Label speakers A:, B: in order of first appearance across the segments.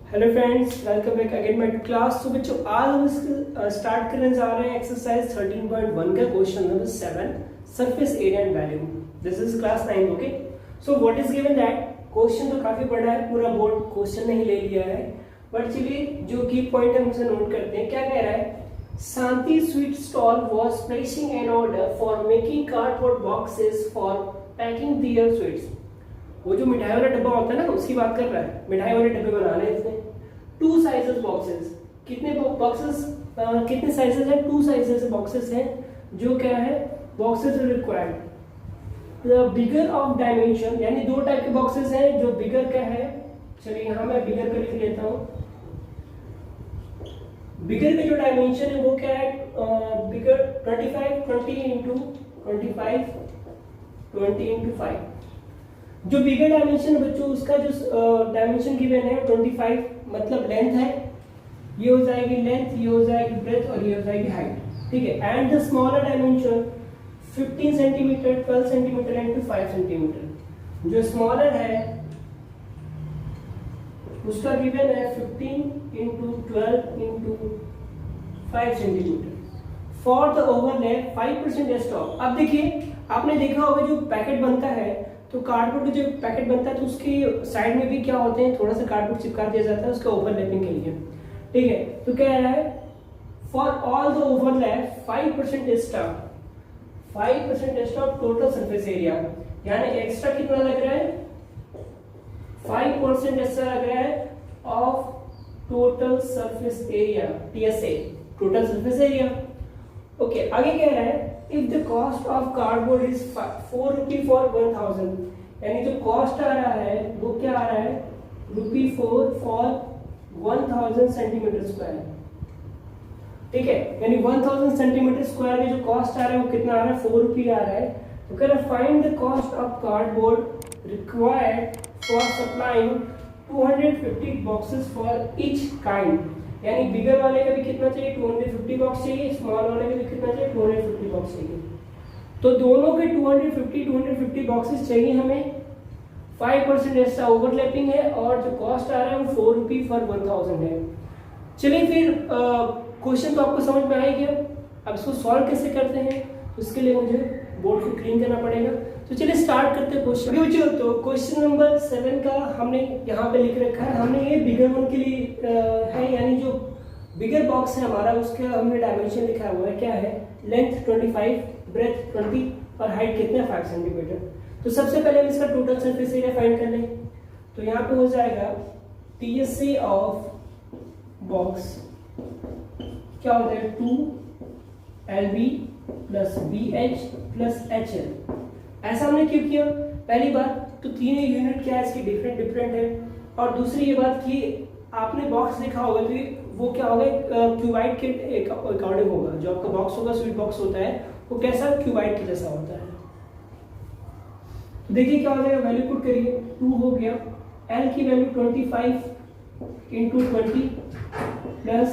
A: Hello friends, welcome back again my class. तो बच्चों आज हम स्टार्ट करने जा रहे हैं एक्सरसाइज 13.1 का question number 7 surface area and value. This is class 9। Okay, so what is given that question तो काफी बड़ा है, पूरा बोर्ड क्वेश्चन नहीं ले लिया है, बट चलिए जो की पॉइंट हम उसे नोट करते हैं। क्या कह रहा है? Shanti sweet stall was placing an order for making cardboard boxes for packing their sweets. वो जो मिठाई वाला डब्बा होता है ना, उसकी बात कर रहा है। मिठाई वाले डब्बे बनाने हैं इसने। 2 साइजेस बॉक्सेस, कितने बॉक्सेस कितने साइजेस हैं? 2 साइजेस बॉक्सेस हैं। जो क्या है? Boxes required the bigger of dimension, यानी 2 टाइप के बॉक्सेस हैं। जो बिगर का है, चलिए यहां मैं बिगर का लिख लेता हूं। बिगर का जो डायमेंशन है वो क्या है? बिगर 25 20 into 25 20 into 5। जो बिगर डायमेंशन बच्चों, उसका जो डायमेंशन गिवन है 25 मतलब लेंथ है। ये हो जाएगी लेंथ, ये हो जाएगी ब्रेथ और ये हो जाएगी हाइट। ठीक है। And the smaller dimension 15 centimetre 12 centimetre and 5 centimetre. जो स्मॉलर है उसका गिवन है 15 into 12 into 5 centimetre. For the overlap 5% stop. अब देखिए, आपने देखा होगा जो पैकेट बनता है, तो कार्डबोर्ड का जो पैकेट बनता है तो उसकी साइड में भी क्या होते हैं, थोड़ा सा कार्डबोर्ड चिपका दिया जाता है उसका ओवरलैपिंग के लिए। ठीक है। तो क्या है? For all the overlap 5% stop, 5% stop total surface area. यानी एक्स्ट्रा कितना लग रहा है? 5% एक्स्ट्रा लग रहा है of total surface area, TSA, total surface area. Okay, आगे कह रहा है if the cost of cardboard is 4 rupee for 1000, यानी जो कॉस्ट आ रहा है वो क्या आ रहा है? ₹4 for 1000 सेंटीमीटर स्क्वायर। ठीक है, यानी 1000 सेंटीमीटर स्क्वायर में जो कॉस्ट आ रहा है वो कितना आ रहा है? 4 रुपये आ रहा है। तो कह रहा है find the cost of cardboard required for supplying 250 boxes for each kind. यानी बिगर वाले का भी कितना चाहिए? 250 बॉक्स चाहिए। स्मॉल वाले का भी कितना चाहिए? 250 बॉक्स चाहिए। तो दोनों के 250 बॉक्सेस चाहिए हमें। 5% एक्स्ट्रा ओवरलैपिंग है और जो कॉस्ट आ रहा है वो 4 रुपये फॉर 1000 है। चलिए फिर क्वेश्चन तो आपको समझ में आ ही गया। अब इसको सॉल्व कैसे करते हैं उसके लिए मुझे बोर्ड को क्लीन करना पड़ेगा। तो चलिए स्टार्ट करते हैं क्वेश्चन। बच्चों, तो क्वेश्चन नंबर 7 का हमने यहाँ पे लिख रखा है। हमने ये बिगर वन के लिए है, यानी जो बिगर बॉक्स है हमारा उसका हमने डायमेंशन लिखा हुआ है। क्या है? लेंथ 25, ब्रेथ 20 और हाइट कितना? 5 सेंटीमीटर। तो सबसे पहले हम इसका टोटल सरफेस एरिया फाइंड कर लें। तो यहाँ पे हो जाएगा टीएसए ऑफ बॉक्स क्या होता है? 2LB plus BH plus HL। ऐसा हमने क्यों किया? पहली बात तो तीनों यूनिट क्या है इसकी? डिफरेंट है। और दूसरी ये बात कि आपने बॉक्स देखा होगा तो वो क्या होगा? क्यूबाइड के अकॉर्डिंग होगा। जो आपका बॉक्स होगा, स्वीट बॉक्स होता है, वो कैसा? क्यूबाइड के जैसा होता है। तो देखिए क्या हो जाएगा, वैल्यू पुट करिए। 2 हो गया, L की value 25 into 20 plus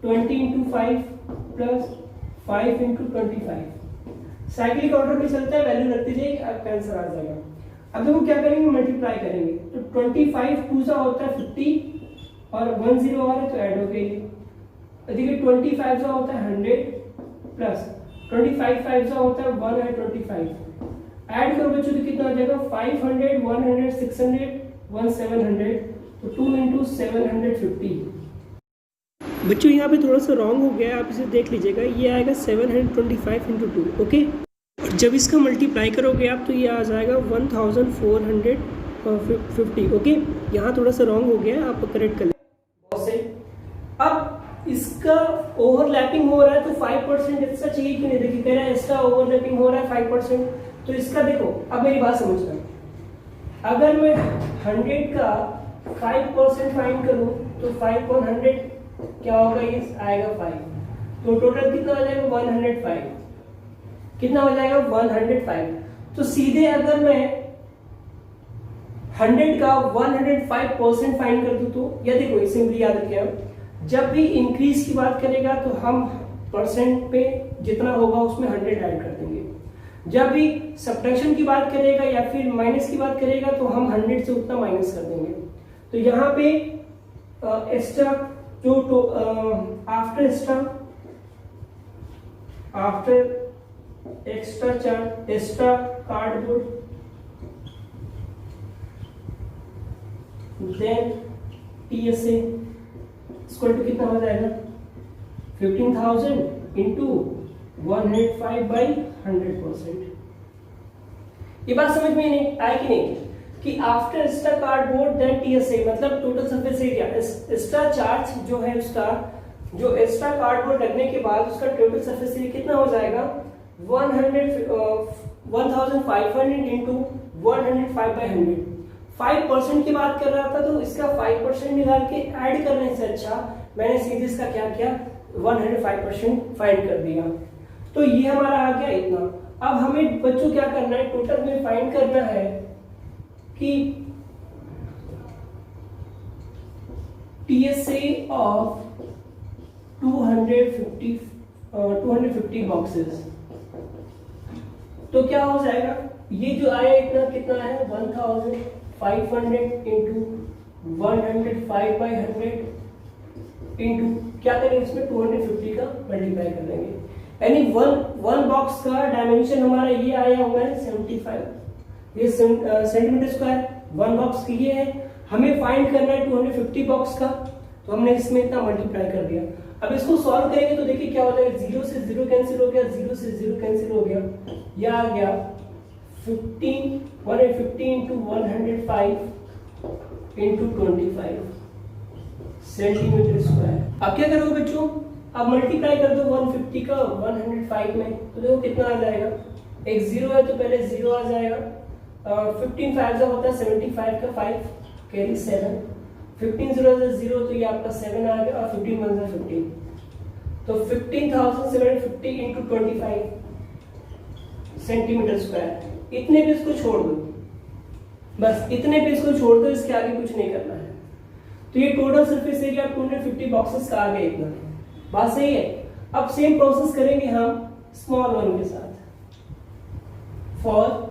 A: 20 into 5 plus 5 into 25। Cyclic order में चलता है, वैल्यू रखते जाइए, आपका आंसर आ जाएगा। अब देखो क्या करेंगे, मल्टीप्लाई करेंगे। तो 25 2 सा होता है 50 और 1 0 आ रहा है तो ऐड हो गई। देखिए 25 सा होता है 100 प्लस 25 5 सा होता है 125। ऐड करो बच्चों तो कितना आ जाएगा? 500 100 600 1700। तो 2 into 750। बच्चों यहाँ पे थोड़ा सा रॉन्ग हो गया है, आप इसे देख लीजिएगा। ये आएगा 725 into 2। ओके, जब इसका मल्टीप्लाई करोगे आप तो ये आ जाएगा 1450। ओके, यहाँ थोड़ा सा रॉन्ग हो गया है, आप करेक्ट कर लें। अब इसका ओवरलैपिंग हो रहा है तो 5% एक्स्ट्रा चाहिए कि नहीं? देखिए कह रहा है एक्स्ट्रा ओवरलैपिंग हो रहा है 5%। तो इसका देखो, अब मेरी बात समझना। अगर मैं 100 का 5% फाइंड करूं तो 5 on 100 क्या होगा? ये आएगा 5। तो टोटल कितना हो जाएगा? 105। कितना हो जाएगा? 105। तो सीधे अगर मैं 100 का 105% फाइंड कर दूं तो या देखो, सिंपली याद रखिए, जब भी इंक्रीज की बात करेगा तो हम परसेंट पे जितना होगा उसमें 100 ऐड कर देंगे। जब भी सब्ट्रैक्शन की बात करेगा या फिर माइनस की बात करेगा तो हम 100 से उतना माइनस कर देंगे। तो यहाँ पे एक्स्ट्रा जो after extra charge extra cardboard then TSA equal to कितना हो जाएगा 15,000 इंटू 105/100%। ये बात समझ में नहीं आई कि नहीं कि after extra cardboard then TSA मतलब total surface area extra charge जो है उसका जो एक्स्ट्रा कार्डबोर्ड लगने के बाद उसका टोटल सरफेस एरिया कितना हो जाएगा 1500 इंटू 105/100। 5% की बात कर रहा था तो इसका 5% निकाल के ऐड करने से अच्छा मैंने सीधे इसका क्या किया 105% फाइंड कर दिया। तो ये हमारा आ गया इतना। अब हमें बच्चों क्या करना है टोटल में फाइंड करना है कि TSA ऑफ 250 बॉक्सेस। तो क्या हो जाएगा ये जो आया इतना कितना है 1500 इंटू 105/100 इंटू क्या करेंगे इसमें 250 का मल्टीप्लाई कर देंगे यानी वन बॉक्स का डायमेंशन हमारा ये आया हुआ है 75 ये सेंटीमीटर स्क्वायर। वन बॉक्स की ये है हमें फाइंड करना है 250 बॉक्स का तो हमने इसमें इतना मल्टीप्लाई कर दिया। अब इसको सॉल्व करेंगे तो देखिए क्या हो जाएगा 0 से 0 कैंसिल हो गया 0 से 0 कैंसिल हो गया यह आ गया 150 इंटू 105 इंटू 25 सेंटीमीटर स्क्वायर। अब क्या करोगे बच्चों अब मल्टीप्लाई कर दो 150 का 105 में तो देखो कितना आ जाएगा एक 0 है तो पहले 0 आ जाएगा 15 5 होता है 75 का 5 कैरी 7 15 0 से 0 तो ये आपका 7 आ गया और 15 1 से 15 तो 15,750 इंटू 25 सेंटीमीटर स्क्वायर। इतने पे इसको छोड़ दो बस इतने पे इसको छोड़ दो इसके आगे कुछ नहीं करना है। तो ये टोटल सरफेस एरिया 250 बॉक्सेस का आ गया इतना। बात सही है। अब सेम प्रोसेस करेंगे हम स्मॉल वन के साथ फॉर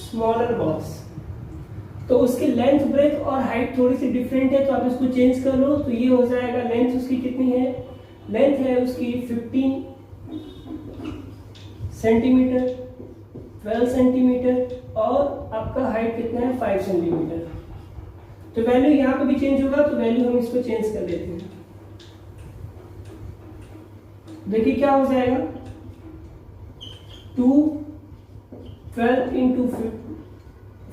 A: स्मॉलर बॉक्स। तो उसकी लेंथ ब्रेथ और हाइट थोड़ी सी डिफरेंट है तो आप इसको चेंज कर लो तो ये हो जाएगा लेंथ उसकी कितनी है लेंथ है उसकी 15 सेंटीमीटर 12 सेंटीमीटर और आपका हाइट कितना है 5 सेंटीमीटर। तो वैल्यू यहाँ पे भी चेंज होगा तो वैल्यू हम इसको चेंज कर देते हैं। देखिए क्या हो जाएगा 12 into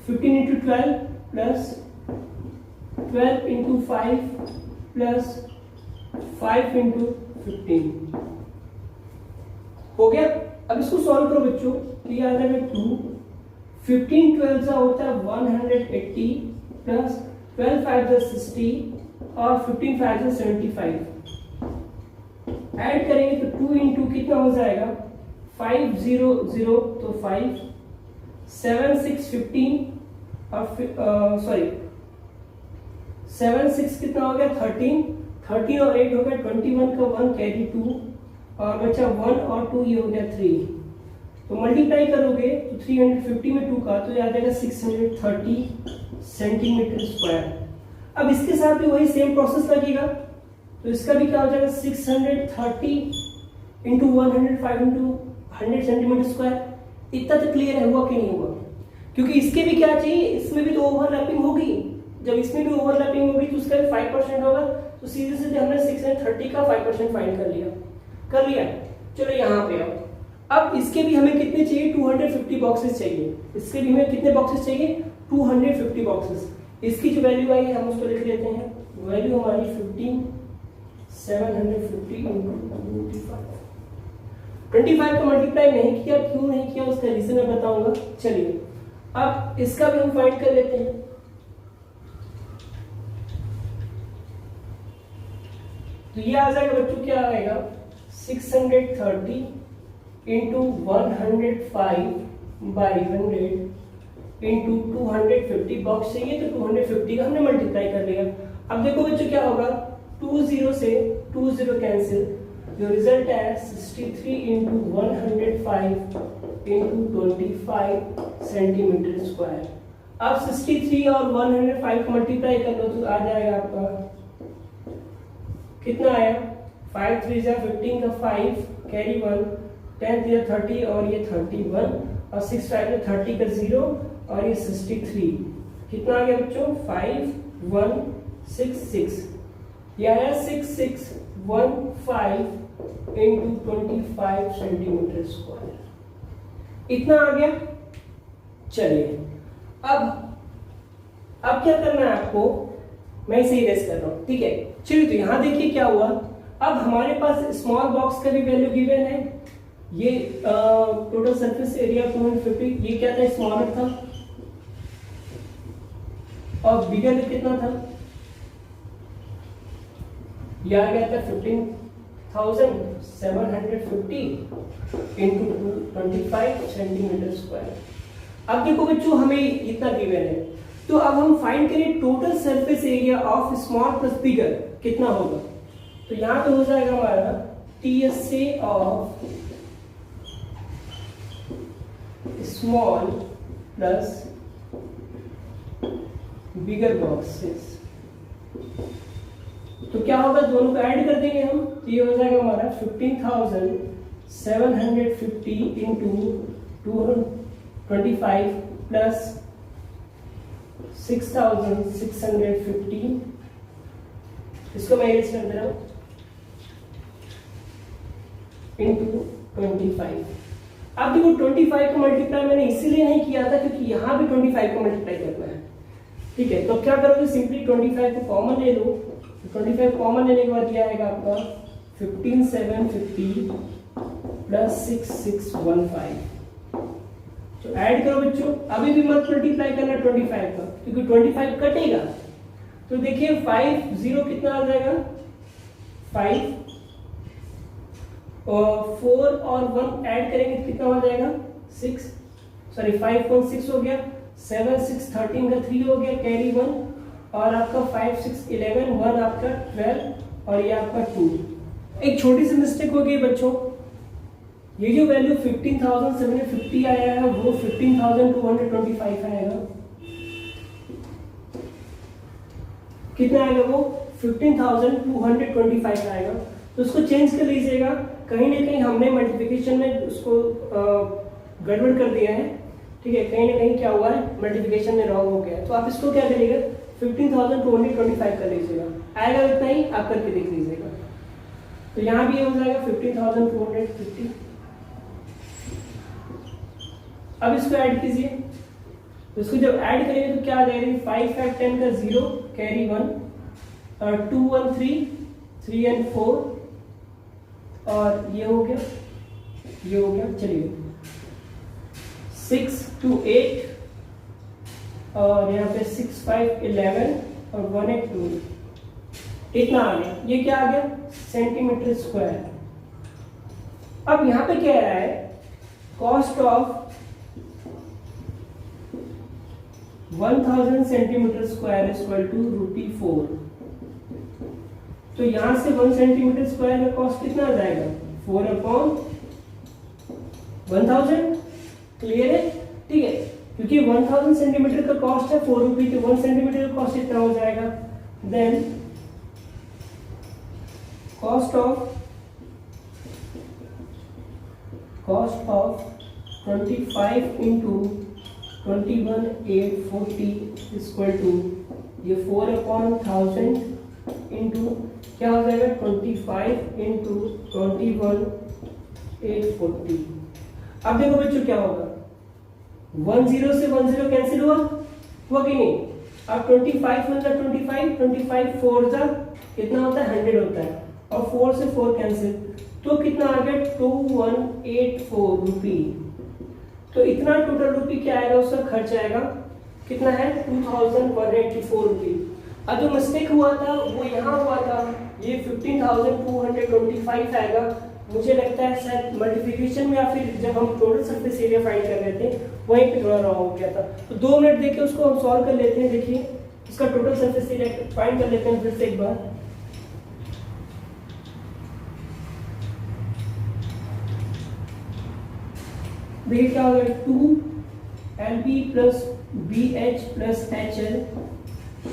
A: 15 into 12 plus 12 into 5 plus 5 into 15 हो गया। अब इसको सॉल्व करो बच्चों तो ये आ जाएगा 2 15 12 का होता है 180 प्लस 12 5 60 और 15 5 75 ऐड करेंगे तो 2 इंटू कितना हो जाएगा 500 तो 5 7 6 15 और 7 6 कितना हो गया 13 और 8 हो गया 21 का 1 कैरी 2 और बचा 1 और 2 ये हो गया 3 तो मल्टीप्लाई करोगे तो 350 में 2 का तो ये आ जाएगा 630 सेंटीमीटर स्क्वायर। अब इसके साथ भी वही सेम प्रोसेस लगेगा तो इसका भी क्या हो जाएगा 630 इंटू 105 इंटू 100 सेंटीमीटर स्क्वायर। इतना तो क्लियर है हुआ कि नहीं हुआ क्योंकि इसके भी क्या चाहिए इसमें भी तो ओवरलैपिंग होगी। जब इसमें भी ओवरलैपिंग होगी तो उसका भी 5% होगा तो सीधे सीधे हमने 630 का 5% फाइंड कर लिया। चलो यहाँ पे आओ। अब इसके भी हमें कितने चाहिए 250 बॉक्सेस चाहिए। इसके भी हमें कितने बॉक्सेस चाहिए 250 बॉक्सेस। इसकी जो वैल्यू आई है हम उसको लिख लेते हैं। वैल्यू हमारी 15,750 इंटू 25 का मल्टीप्लाई नहीं किया। क्यों नहीं किया उसका रीजन मैं बताऊंगा। चलिए अब इसका भी हम फाइंड कर लेते हैं। तो ये आ जाएगा बच्चों क्या आएगा 630 इंटू 105/100 इंटू 250 बॉक्स चाहिए तो 250 का हमने मल्टीप्लाई कर लिया। अब देखो बच्चों क्या होगा 20 से 20 कैंसिल जो रिजल्ट है 63 इंटू 105 इंटू 25 सेंटीमीटर स्क्वायर। अब 63 और 105 को मल्टीप्लाई कर लो तो आ जाएगा आपका कितना आया, 5 3 जा 15 का 5 कैरी 1, 10 3 30 और ये 31 और 6 5 में 30 का 0 और ये 63 कितना आ गया बच्चों 5166 ये आया 6615 इंटू 25 सेंटीमीटर स्क्वायर इतना आ गया। चलिए अब क्या करना है आपको, मैं इसे इरेज कर रहा हूं, ठीक है। चलिए तो यहां देखिए क्या हुआ, अब हमारे पास स्मॉल बॉक्स का भी वैल्यू गिवन है, ये टोटल सरफेस एरिया 250, ये क्या था स्मॉलर था और बिगर कितना था, यह गया था 15,750 इंटू 25 सेंटीमीटर स्क्वायर। अब देखो बच्चों हमें इतना गिवन है, तो अब हम फाइंड करें total surface area of small plus bigger कितना होगा, तो यहां पे हो जाएगा हमारा TSA of small plus bigger boxes, तो क्या होगा दोनों को ऐड कर देंगे हम, तो ये हो जाएगा हमारा 15,750 इंटू 225 प्लस 6,650, इसको मैं एड कर दे रहा हूं इंटू 25। अब देखो 25 को मल्टीप्लाई मैंने इसीलिए नहीं किया था क्योंकि यहां भी 25 को मल्टीप्लाई करना है, ठीक है। तो क्या करोगे, सिंपली 25 को कॉमन ले लो, 25 कॉमन लेने के बाद यह आएगा आपका 15,750 प्लस 6,615, तो ऐड करो बच्चों, अभी भी मत मल्टीप्लाई करना 25 का क्योंकि 25 कटेगा, तो देखिए 5 0 कितना आ जाएगा 5 और 4 और 1 ऐड करेंगे कितना हो जाएगा 6, सॉरी 5 1 6 हो गया, 7 6 13 का 3 हो गया कैरी 1 और आपका 5 6 11 1 आपका 12 और ये आपका 2। एक छोटी सी मिस्टेक हो गई बच्चों, ये जो वैल्यू 15,750 आया है वो 15,225 आएगा, कितना आएगा वो 15,225 आएगा, तो उसको चेंज कर लीजिएगा, कहीं ना कहीं हमने मल्टीप्लिकेशन में उसको गड़बड़ कर दिया है, ठीक है, कहीं ना कहीं क्या हुआ है मल्टीप्लिकेशन में रॉन्ग हो गया, तो आप इसको क्या करिएगा 15,225 कर लीजिएगा, आएगा इतना ही आप करके देख लीजिएगा, तो यहाँ भी हो जाएगा 15,250। अब इसको ऐड कीजिए, तो इसको जब ऐड करेंगे तो क्या आ जाएगा 5 5 10 का 0 कैरी 1 और 2 1 3 3 and 4 और ये हो गया, ये हो गया, चलिए 6 2 8 और यहाँ पे 6 5 11 और 1 8 2, इतना आ गया, ये क्या आ गया सेंटीमीटर स्क्वायर। अब यहाँ पे क्या रहा है cost of 1000 centimetre square equal to ₹4, तो यहां से 1 सेंटीमीटर स्क्वायर का कॉस्ट कितना आ जाएगा 4/1000, क्लियर है, ठीक है, क्योंकि 1000 सेंटीमीटर का कॉस्ट है 4 रुपये, तो 1 सेंटीमीटर का कॉस्ट इतना हो जाएगा, then cost of 25 into 21,840 equal to ये 4/1000 इंटू क्या हो जाएगा 25 इंटू 21,840। अब देखो बच्चों क्या होगा 10 से 10 कैंसिल हुआ कि नहीं, अब 25 1 25 25 4 कितना होता है 100 होता है और 4 से 4 कैंसिल, तो कितना आ गया 2184 रुपी, तो इतना टोटल रुपी क्या आएगा उसका खर्च आएगा कितना है 2184 रुपी। अब जो मिस्टेक हुआ था वो यहाँ हुआ था, ये 15,225 आएगा, मुझे लगता है शायद मल्टीप्लिकेशन में या फिर जब हम टोटल सरफेस एरिया फाइंड कर रहे थे वहीं पे थोड़ा रॉन्ग हो गया था, तो 2 मिनट देके उसको हम सॉल्व कर लेते हैं। देखिए इसका टोटल सरफेस एरिया फाइंड कर लेते हैं फिर से एक बार। देखिए क्या होगा 2 LB plus BH plus HL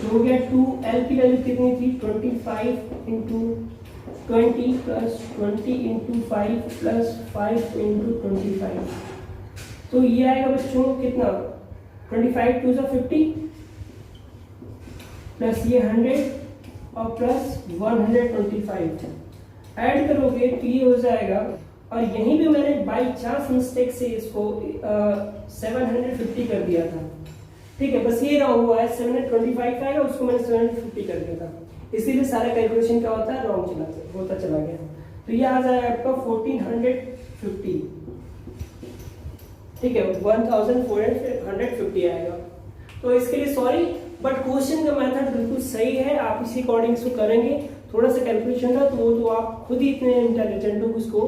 A: हो गया 2L की वैल्यू कितनी थी 25 into 20 plus 20 into 5 plus 5 into 25। तो ये आएगा बच्चों कितना 25 टू 50 प्लस ये 100 और प्लस 125 ऐड करोगे तो ये हो जाएगा। और यहीं भी मैंने बाई चांस मिस्टेक से इसको 750 कर दिया था, ठीक है, बस ये रॉन्ग हुआ है, 725 आएगा उसको मैंने 750 कर दिया था, इसीलिए सारा कैलकुलेशन क्या होता है रॉन्ग होता चला गया। तो ये आ जाएगा आपका 1450, ठीक है, 1450 आएगा। तो इसके लिए सॉरी, बट क्वेश्चन का मेथड बिल्कुल सही है, आप इसी अकॉर्डिंग इसको करेंगे। थोड़ा सा कैलकुलेशन था तो वो तो आप खुद ही इतने इंटेलिजेंट हो उसको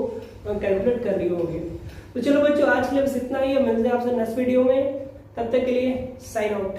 A: कैलकुलेट कर रहे होंगे। तो चलो बच्चों आज के लिए बस इतना ही है, मिलते हैं आपसे नेक्स्ट वीडियो में, तब तक के लिए साइन आउट।